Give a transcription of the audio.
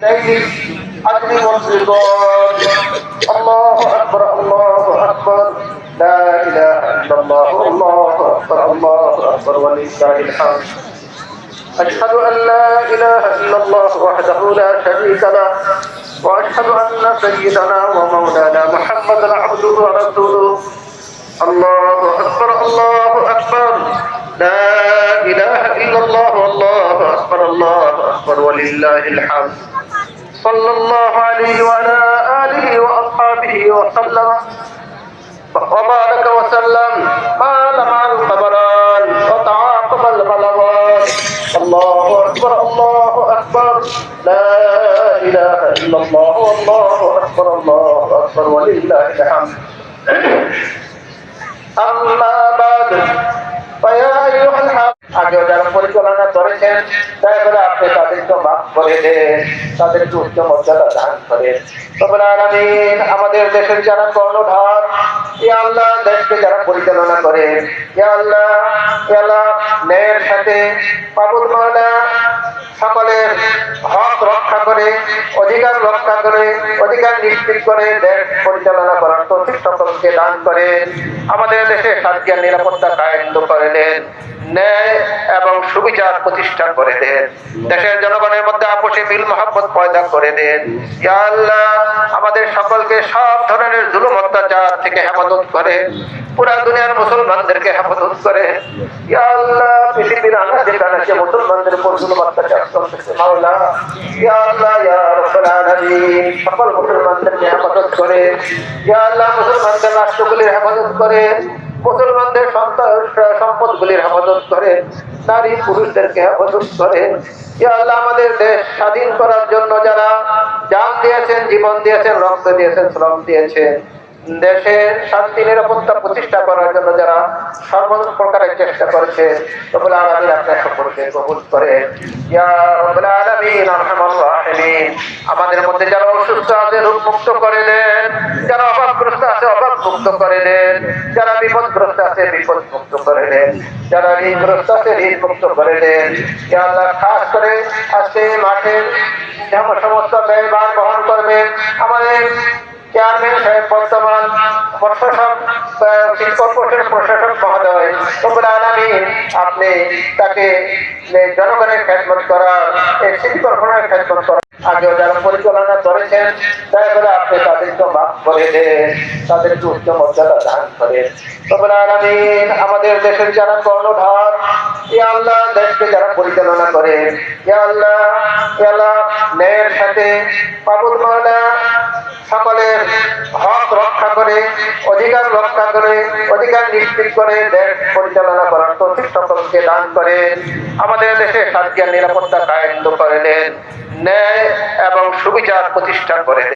عدل والرضوان. الله أكبر الله أكبر. لا إله إلا الله الله أكبر الله أكبر ولله الحمد. أشهد أن لا إله إلا الله وحده لا شريك له وأشهد أن سيدنا ومولانا محمدا عبده ورسوله. الله أكبر الله أكبر. لا إله إلا الله والله أكبر الله أكبر ولله الحمد. صلى الله عليه وعلى آله وأصحابه وسلم وبارك وسلم ما لمع الخبران وتعاقب البلغان. الله أكبر الله أكبر. لا إله إلا الله والله أكبر الله أكبر ولله الحمد. أما بعد فيا أيها الحق. আগে যারা পরিচালনা করেছেন তাহলে আপনি তাদেরকে মাফ করে দেন, তাদেরকে উচ্চ মর্যাদা দান করেন। রব্বুল আলামিন আমাদের দেশের যারা কর্ণধার, ইয়া আল্লাহ দেশকে যারা পরিচালনা করেন, ইয়া আল্লাহ ন্যায়ের সাথে পাবুল মাওলা সকলের হক রক্ষা করে, অধিকার রক্ষা করে, অধিকার নিশ্চিত করে দেশ পরিচালনা করার তৌফিক সকলকে দান করেন। আমাদের দেশে শান্তি আর নিরাপত্তা কায়েম করে দেন, ন্যায় এবং সুবিচার প্রতিষ্ঠা করে দেন, দেশের জনগণের মধ্যে আপোষে মিল মহব্বত পয়দা করে দেন। ইয়া আল্লাহ আমাদের সকলকে সব ধরনের জুলুম অত্যাচার থেকে হেফাজত করে, পুরা দুনিয়ার মুসলমানদেরকে হেফাজত করে। ইয়া আল্লাহ পৃথিবীর আনাচে কানাচে মুসলমানদের উপর জুলুম অত্যাচার চলতেছে মাওলা, ইয়া আল্লাহ ইয়া রাব্বুল আলামিন সকল মুসলমানদেরকে হেফাজত করে। ইয়া আল্লাহ মুসলমানদের রাষ্ট্রগুলির হেফাজত করে, মুসলমানদের সম্পদগুলির হেফাজত করে, নারী পুরুষদেরকে হেফাজত করে। ইয়া আল্লাহ আমাদের দেশ স্বাধীন করার জন্য যারা জান দিয়েছেন, জীবন দিয়েছেন, রক্ত দিয়েছেন, শ্রম দিয়েছেন, দেশের শান্তি নিরাপত্তা প্রতিষ্ঠা করার জন্য যারা সর্বপ্রকারের চেষ্টা করেছে, রব্বুল আলামিন আপনার সকলকে কবুল করে। ইয়া রাব্বুল আলামিন আরহামার রাহিমিন আমাদের মধ্যে যারা অসুস্থ আছে রোগ মুক্ত করে দেন, যারা অভাবগ্রস্ত আছে অভাব মুক্ত করে দেন, যারা বিপদগ্রস্ত আছে বিপদ মুক্ত করে দেন, যারা ঋণগ্রস্ত আছে ঋণ মুক্ত করে দেন। ইয়া আল্লাহ খাস করে আজকে মাঠে সমস্ত ব্যয়ভার বহন করবেন আমাদের চেয়ারম্যান সাহেব, বর্তমান প্রশাসক কর্পোরেশনের প্রশাসক মহোদয়, রব্বুল আলামিন আপনি তাকে জনগণের খেদমত করার, এই সিটি কর্পোরেশনের খেদমত করার আগেও যারা পরিচালনা করেছেন তাহলে আপনি তাদেরকে মাফ করে দেন, তাদেরকে উচ্চ মর্যাদা দান করেন। রব্বুল আলামিন আমাদের দেশের যারা কর্ণধার, ইয়া আল্লাহ দেশকে যারা পরিচালনা করেন, ইয়া আল্লাহ ন্যায়ের সাথে পাবুল মাওলা সকলের হক রক্ষা করে, অধিকার রক্ষা করে, অধিকার নিশ্চিত করে দেশ পরিচালনা করার তৌফিক সকলকে দান করেন। আমাদের দেশে শান্তি আর নিরাপত্তা কায়েম করে দেন, ন্যায় এবং সুবিচার প্রতিষ্ঠা করে দেন।